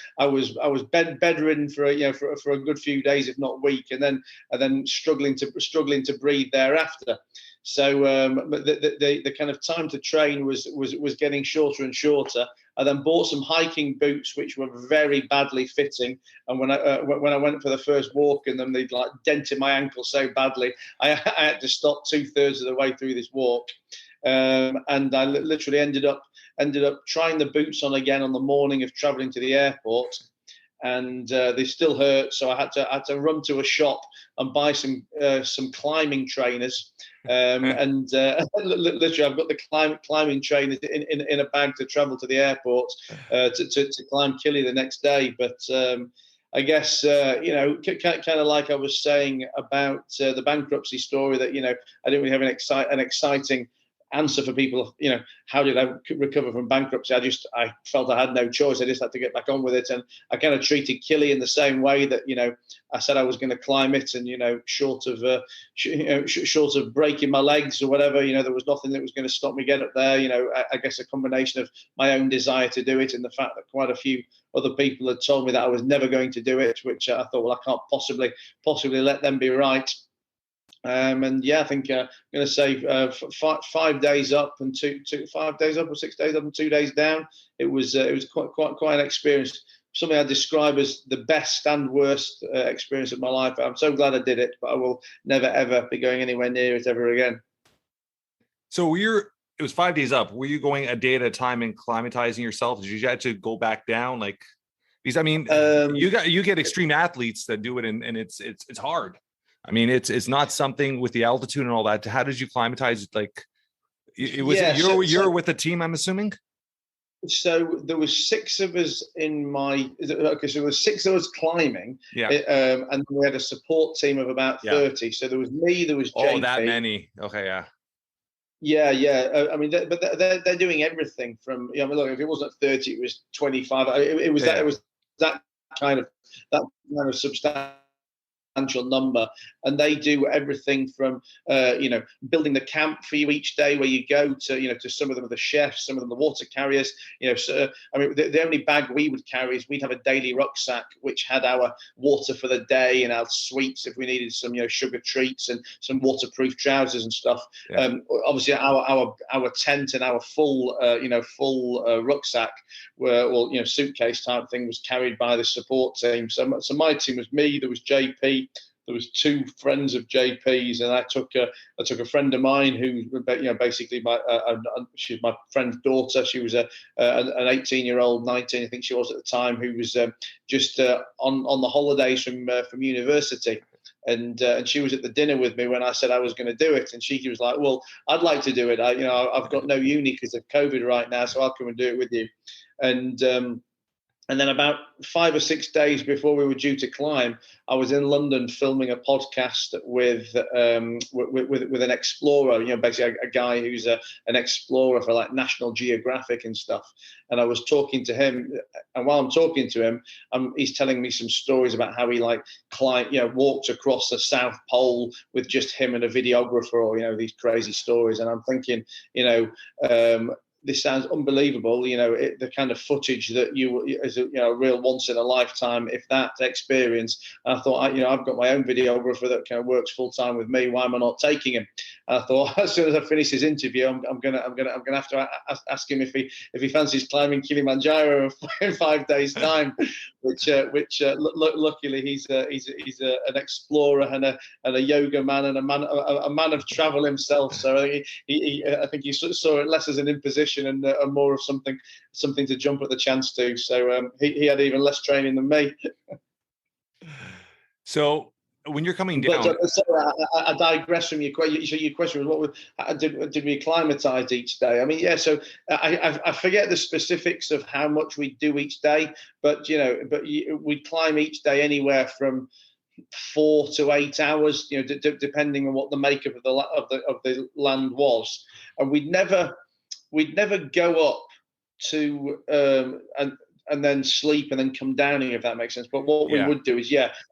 Speaker 3: bedridden for a good few days, if not a week, and then struggling to breathe thereafter. So the kind of time to train was getting shorter and shorter. I then bought some hiking boots, which were very badly fitting. And when I went for the first walk in them, they'd like dented my ankle so badly. I had to stop 2/3 of the way through this walk. And I literally ended up trying the boots on again on the morning of traveling to the airport. and they still hurt. So I had to run to a shop and buy some climbing trainers. And literally, I've got the climbing trainers in a bag to travel to the airport to climb Killy the next day. But I guess, kind of like I was saying about the bankruptcy story, that, I didn't really have an exciting answer for people. How did I recover from bankruptcy? I felt I had no choice. I just had to get back on with it. And I kind of treated Killy in the same way that, I said I was going to climb it, and, short of breaking my legs or whatever, there was nothing that was going to stop me getting up there. I guess a combination of my own desire to do it and the fact that quite a few other people had told me that I was never going to do it, which I thought, well, I can't possibly let them be right. And yeah, I think I'm going to say 5 days up and 5 days up, or 6 days up and 2 days down. It was quite an experience. Something I describe as the best and worst experience of my life. I'm so glad I did it, but I will never ever be going anywhere near it ever again.
Speaker 2: So it was 5 days up. Were you going a day at a time and climatizing yourself? Did you have to go back down? Because I mean, you get extreme athletes that do it, and it's hard. I mean, it's not something with the altitude and all that. How did you climatize? You're with a team, I'm assuming.
Speaker 3: So there was 6 of us so there was 6 of us climbing. Yeah. And we had a support team of about 30. So there was me, there was JP.
Speaker 2: Oh, that many. Okay, yeah.
Speaker 3: Yeah. I mean, but they're doing everything from. Look, if it wasn't 30, it was 25. It was that kind of substantial number, and they do everything from building the camp for you each day, where you go to some of them are the chefs, some of them the water carriers. So I mean, the only bag we would carry is we'd have a daily rucksack which had our water for the day and our sweets if we needed some sugar treats and some waterproof trousers and stuff. Obviously our tent and our full rucksack suitcase type thing was carried by the support team. So my team was me, there was JP, there was 2 friends of JP's, and I took a friend of mine who basically she's my friend's daughter. She was an 18-year-old, 19 I think she was at the time, who was just on the holidays from university. And she was at the dinner with me when I said I was going to do it, and she was like, "Well, I'd like to do it. I've got no uni because of COVID right now, so I'll come and do it with you." And then about 5 or 6 days before we were due to climb, I was in London filming a podcast with an explorer, basically a guy who's an explorer for like National Geographic and stuff. And I was talking to him, and while I'm talking to him, he's telling me some stories about how he walked across the South Pole with just him and a videographer, or these crazy stories. And I'm thinking, this sounds unbelievable, the kind of footage that is a real once in a lifetime, if that experience. And I thought, I've got my own videographer that kind of works full time with me. Why am I not taking him? And I thought, as soon as I finish his interview, I'm gonna have to ask him if he fancies climbing Kilimanjaro in 5 days' time. Which luckily he's an explorer and a yoga man and a man of travel himself. So I think he saw it less as an imposition and more of something to jump at the chance to. So he had even less training than me.
Speaker 2: So when you're coming down,
Speaker 3: I digress from your question. So your question was, did we acclimatise each day? I mean, yeah. So I forget the specifics of how much we do each day, but we climb each day anywhere from 4 to 8 hours, depending on what the makeup of the land was, and we'd never go up to and then sleep and then come down, if that makes sense. But what we would do is,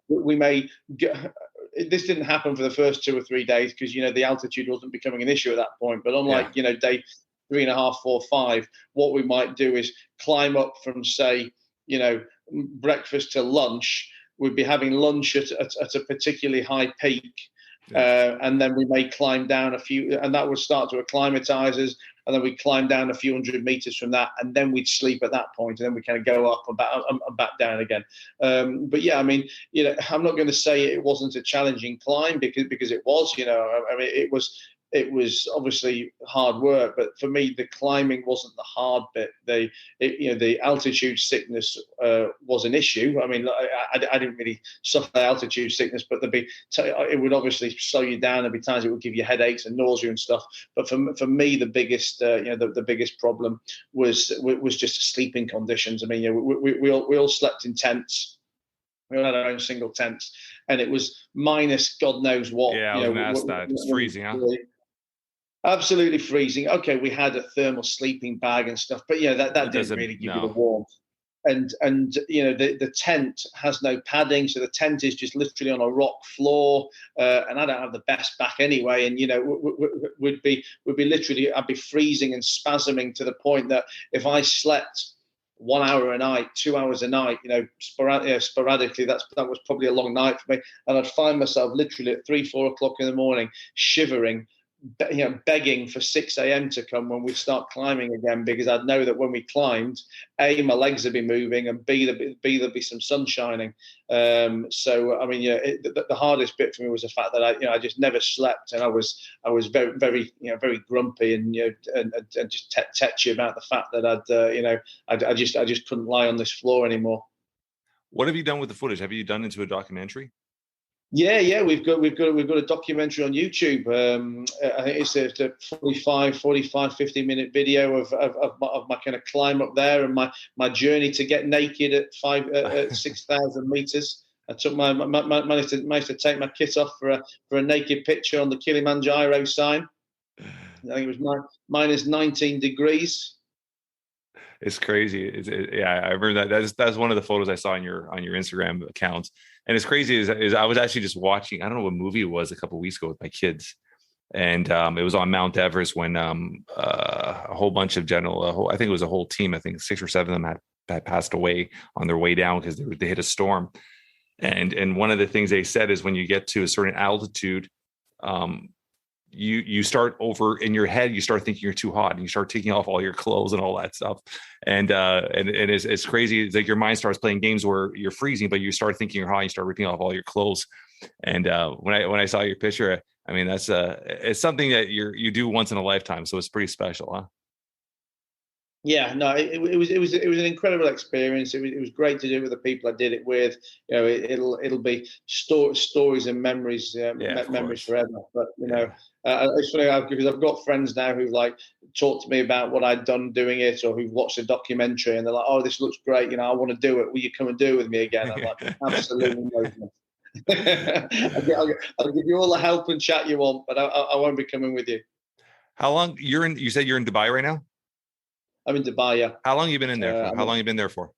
Speaker 3: we may go. This didn't happen for the first 2 or 3 days because the altitude wasn't becoming an issue at that point. But unlike day 3.5, 4, 5, what we might do is climb up from, say, breakfast to lunch. We'd be having lunch at a particularly high peak. And then we may climb down a few, and that would start to acclimatise us. And then we'd climb down a few hundred meters from that, and then we'd sleep at that point, and then we kind of go up and back down again. But yeah, I mean, I'm not going to say it wasn't a challenging climb because it was. I mean, it was obviously hard work, but for me, the climbing wasn't the hard bit. The altitude sickness was an issue. I mean, I didn't really suffer altitude sickness, but it would obviously slow you down. There'd be times it would give you headaches and nausea and stuff. But for me, the biggest the biggest problem was just sleeping conditions. I mean, we all slept in tents. We all had our own single tents, and it was minus God knows what.
Speaker 2: Yeah, I was going to ask that. It's freezing, huh?
Speaker 3: Absolutely freezing. Okay, we had a thermal sleeping bag and stuff, but that didn't really give you the warmth. And the tent has no padding, so the tent is just literally on a rock floor. And I don't have the best back anyway. And would be literally, I'd be freezing and spasming to the point that if I slept 1 hour a night, 2 hours a night, sporadically, that was probably a long night for me. And I'd find myself literally at 3-4 o'clock in the morning, shivering, begging for 6 a.m. to come when we start climbing again, because I'd know that when we climbed, A, my legs would be moving, and B, there'd be some sun shining. So I mean, the hardest bit for me was the fact that I just never slept, and I was very, very, very grumpy and and just tetchy about the fact that I just couldn't lie on this floor anymore.
Speaker 2: What have you done with the footage? Have you done into a documentary?
Speaker 3: Yeah, we've got a documentary on YouTube. I think it's a 50 minute video of my kind of climb up there and my journey to get naked at 6,000 meters. I managed to take my kit off for a naked picture on the Kilimanjaro sign. I think it was minus 19 degrees.
Speaker 2: It's crazy. I remember that's one of the photos I saw on your Instagram account. And it's crazy is I was actually just watching, I don't know what movie it was a couple of weeks ago with my kids. And it was on Mount Everest when a whole bunch of I think it was a whole team, I think 6 or 7 of them had passed away on their way down because they hit a storm. And one of the things they said is when you get to a certain altitude, you start over in your head, you start thinking you're too hot and you start taking off all your clothes and all that stuff. And it's crazy. It's like your mind starts playing games where you're freezing, but you start thinking you're hot, you start ripping off all your clothes. And when I saw your picture, I mean, it's something that you do once in a lifetime. So it's pretty special, huh?
Speaker 3: Yeah, no, it was an incredible experience. It was great to do it with the people I did it with. It'll be stories and memories, memories forever. But it's funny because I've got friends now who've talked to me about what I'd done doing it, or who've watched a documentary and they're like, "Oh, this looks great. I want to do it. Will you come and do it with me again?" I'm like, "Absolutely no." I'll give you all the help and chat you want, but I won't be coming with you.
Speaker 2: How long you said you're in Dubai right now?
Speaker 3: I'm in Dubai, yeah.
Speaker 2: How long have you been in there for? How long have you been there for?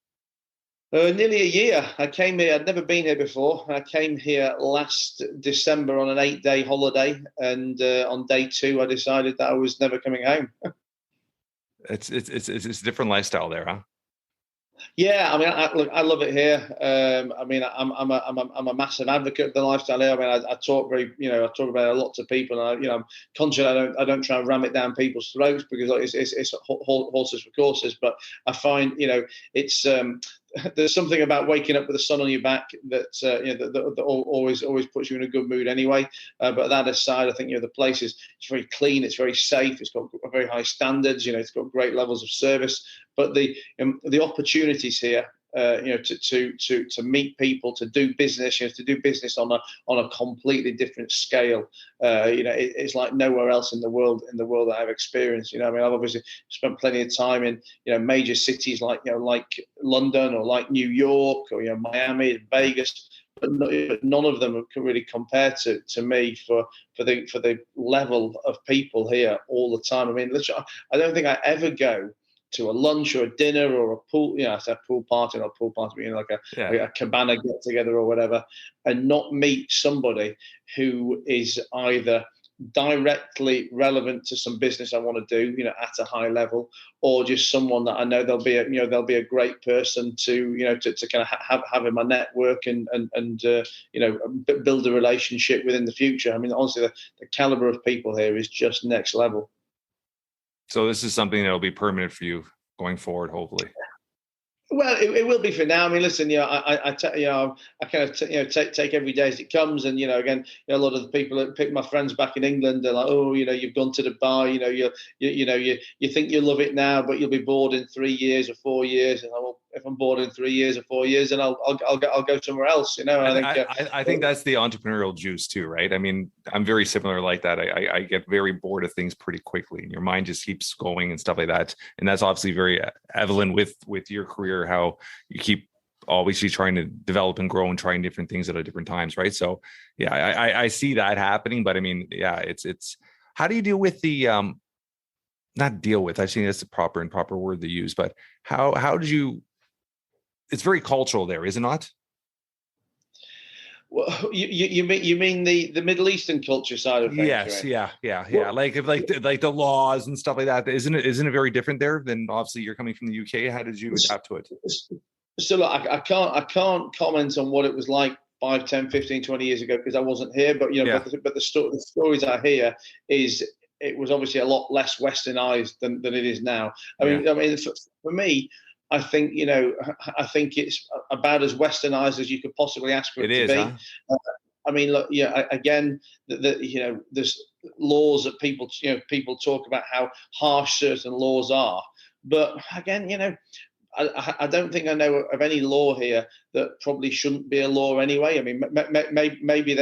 Speaker 3: Nearly a year. I came here. I'd never been here before. I came here last December on an 8-day holiday, and on day 2, I decided that I was never coming home.
Speaker 2: It's a different lifestyle there, huh?
Speaker 3: Yeah, I mean, I love it here. I mean, I'm a massive advocate of the lifestyle here. I mean, I talk I talk about it a lot to people, and I'm conscious I don't try and ram it down people's throats because it's horses for courses. But I find it's there's something about waking up with the sun on your back that always puts you in a good mood anyway. But that aside, I think the place it's very clean, it's very safe, it's got very high standards. It's got great levels of service. But the opportunities here, to meet people, to do business, to do business on a completely different scale. It's like nowhere else in the world that I've experienced. I mean, I've obviously spent plenty of time in major cities like London or like New York or Miami, Vegas. But none of them can really compare to me for the level of people here all the time. I mean, literally, I don't think I ever go to a lunch or a dinner or a pool, I say pool party, not a pool party, like a cabana get together or whatever, and not meet somebody who is either directly relevant to some business I want to do, at a high level, or just someone that I know they'll be a great person to kind of have in my network and build a relationship with in the future. I mean, honestly, the caliber of people here is just next level.
Speaker 2: So this is something that will be permanent for you going forward, hopefully.
Speaker 3: Well, it will be for now. I mean, listen, I kind of take every day as it comes, and again, a lot of the people that pick my friends back in England, they're like, oh, you've gone to Dubai, you think you love it now, but you'll be bored in 3 years or 4 years, and well, if I'm bored in 3 years or 4 years, then I'll go somewhere else.
Speaker 2: I think that's the entrepreneurial juice too, right? I mean, I'm very similar like that. I get very bored of things pretty quickly, and your mind just keeps going and stuff like that. And that's obviously very evident with your career, how you keep obviously trying to develop and grow and trying different things at different times, right? So yeah, I see that happening. But I mean, yeah, it's how do you deal with the not deal with, I've seen that's the proper word to use, but how did you, it's very cultural there, is it not?
Speaker 3: Well, you mean the Middle Eastern culture side of things?
Speaker 2: Yes,
Speaker 3: right?
Speaker 2: yeah. Well, like the laws and stuff like that. Isn't it very different there than obviously you're coming from the UK? How did you adapt to it?
Speaker 3: So look, I can't comment on what it was like 5, 10, 15, 20 years ago because I wasn't here. But but the stories I hear is it was obviously a lot less westernized than it is now. I mean, for me, I think it's about as westernized as you could possibly ask for it to be. Huh? I mean, look, again, there's laws that people talk about how harsh certain laws are, but again, I don't think I know of any law here that probably shouldn't be a law anyway. I mean, maybe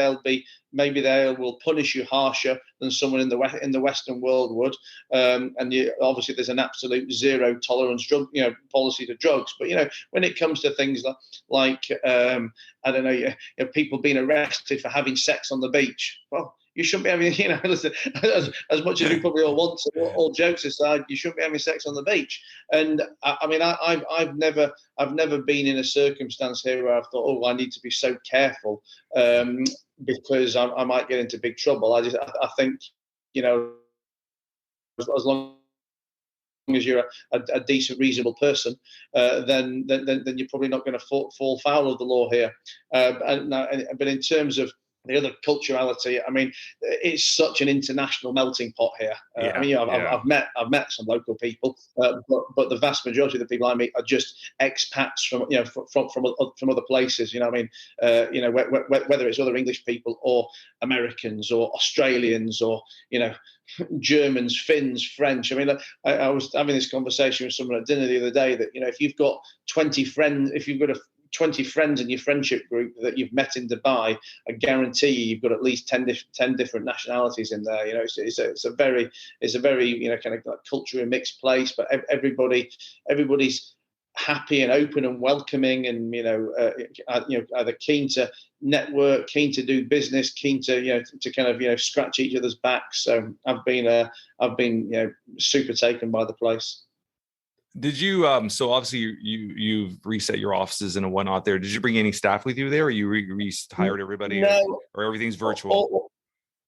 Speaker 3: they will punish you harsher than someone in the Western world would. And obviously, there's an absolute zero tolerance policy to drugs. But when it comes to things like I don't know, people being arrested for having sex on the beach, well, you shouldn't be having, listen, as much as we probably all want to, all jokes aside, you shouldn't be having sex on the beach. And I mean, I've never been in a circumstance here where I've thought, oh, I need to be so careful because I might get into big trouble. I think, as long as you're a decent, reasonable person, then you're probably not going to fall foul of the law here. But in terms of the other culturality, I mean, it's such an international melting pot here. I mean, I've met some local people, but the vast majority of the people I meet are just expats from other places. I mean, whether it's other English people or Americans or Australians or Germans, Finns, French. I mean, I was having this conversation with someone at dinner the other day that if you've got 20 friends, if you've got 20 friends in your friendship group that you've met in Dubai, I guarantee you've got at least 10 different nationalities in there. It's a very kind of like culturally mixed place, but everybody's happy and open and welcoming, and either keen to network, keen to do business, keen to to kind of scratch each other's backs. So I've been super taken by the place.
Speaker 2: Did you so obviously you've reset your offices and whatnot there. Did you bring any staff with you there, or you hired everybody?
Speaker 3: No,
Speaker 2: or everything's virtual?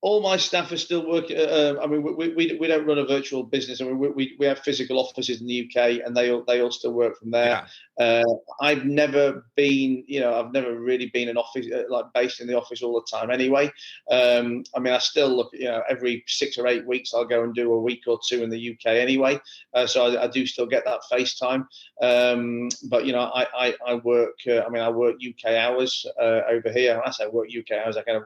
Speaker 3: All my staff are still working. I mean, we don't run a virtual business. I mean, we have physical offices in the UK, and they all still work from there. Yeah. I've never really been an office based in the office all the time. Anyway, I mean, I still look. Every 6 or 8 weeks, I'll go and do a week or two in the UK anyway. So I do still get that FaceTime. But I work. I work UK hours over here. I say work UK hours. I'm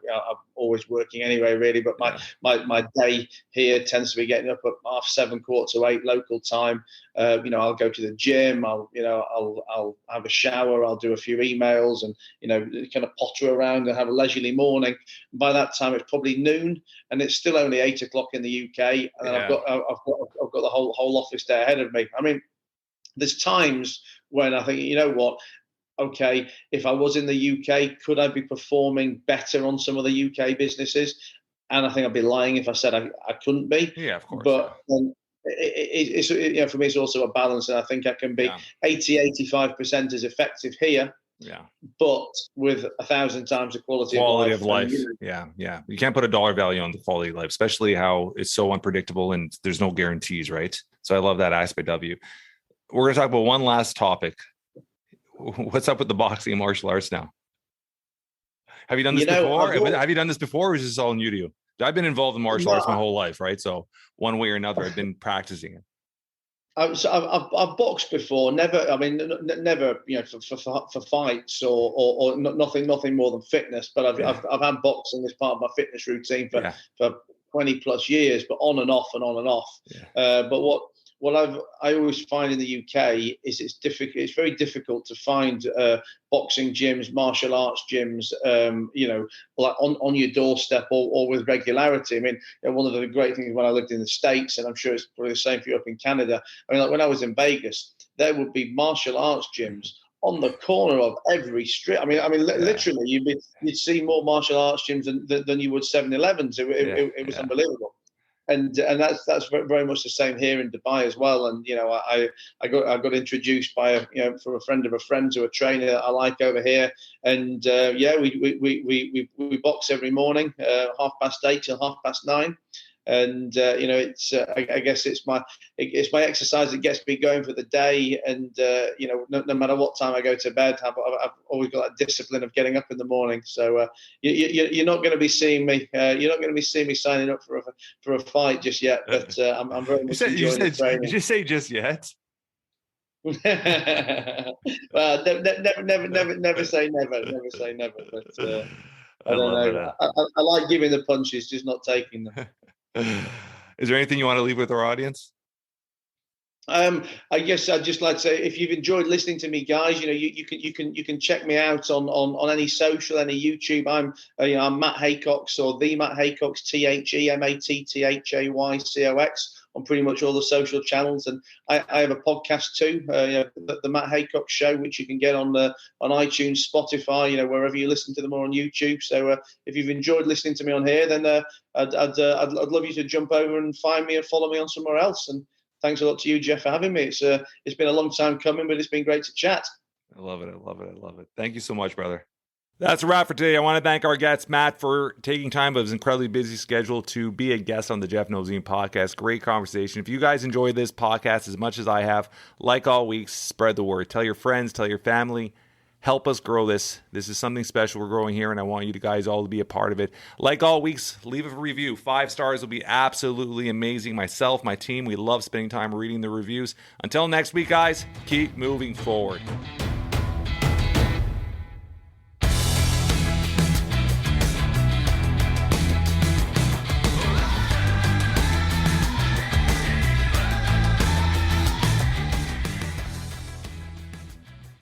Speaker 3: always working anyway, really. But my day here tends to be getting up at 7:30, 7:45 local time. I'll go to the gym. I'll have a shower. I'll do a few emails, and kind of potter around and have a leisurely morning. By that time, it's probably noon, and it's still only 8 o'clock in the UK, and then I've got the whole office day ahead of me. I mean, there's times when I think, okay, if I was in the UK, could I be performing better on some of the UK businesses? And I think I'd be lying if I said I couldn't be.
Speaker 2: Yeah, of course.
Speaker 3: But for me, it's also a balance, and I think I can be 80-85% as effective here. Yeah, but with 1,000 times the quality of life.
Speaker 2: Yeah. You can't put a dollar value on the quality of life, especially how it's so unpredictable and there's no guarantees, right? So I love that aspect of you. We're going to talk about one last topic. What's up with the boxing and martial arts now? Have you done this before? Have you done this before, or is this all new to you? I've been involved in martial arts my whole life, right? So one way or another, I've been practicing it.
Speaker 3: I've boxed before. Never. I mean, never. For fights or nothing more than fitness. But I've had boxing as part of my fitness routine for 20 plus years, but on and off and on and off. Yeah. But what I always find in the UK is it's difficult. It's very difficult to find boxing gyms, martial arts gyms, like on your doorstep or with regularity. I mean, one of the great things when I lived in the States, and I'm sure it's probably the same for you up in Canada. I mean, like when I was in Vegas, there would be martial arts gyms on the corner of every street. I mean, literally, you'd see more martial arts gyms than you would 7-Elevens. It was unbelievable. And that's very much the same here in Dubai as well. And I got introduced by from a friend of a friend to a trainer that I like over here. And we box every morning, 8:30 till 9:30. And it's I guess it's my exercise that gets me going for the day. And no matter what time I go to bed, I've always got that discipline of getting up in the morning. So you're not going to be seeing me. You're not going to be seeing me signing up for a fight just yet. But I'm very much enjoying the training.
Speaker 2: Did you say just yet?
Speaker 3: Well, never say never. Never say never. But I don't know. I like giving the punches, just not taking them.
Speaker 2: Is there anything you want to leave with our audience?
Speaker 3: I guess I'd just like to say, if you've enjoyed listening to me, guys, you can check me out on any social, any YouTube. I'm Matt Haycox, or the Matt Haycox, TheMattHaycox on pretty much all the social channels. And I have a podcast too, the Matt Haycox Show, which you can get on iTunes, Spotify, wherever you listen to them, or on YouTube. So if you've enjoyed listening to me on here, then I'd love you to jump over and find me and follow me on somewhere else. And thanks a lot to you, Jeff, for having me. It's been a long time coming, but it's been great to chat.
Speaker 2: I love it. Thank you so much, brother. That's a wrap for today. I want to thank our guest, Matt, for taking time of his incredibly busy schedule to be a guest on the Jeff Knows Inc. podcast. Great conversation. If you guys enjoy this podcast as much as I have, like all weeks, spread the word. Tell your friends, tell your family. Help us grow this. This is something special we're growing here, and I want you guys all to be a part of it. Like all weeks, leave a review. 5 stars will be absolutely amazing. Myself, my team, we love spending time reading the reviews. Until next week, guys, keep moving forward.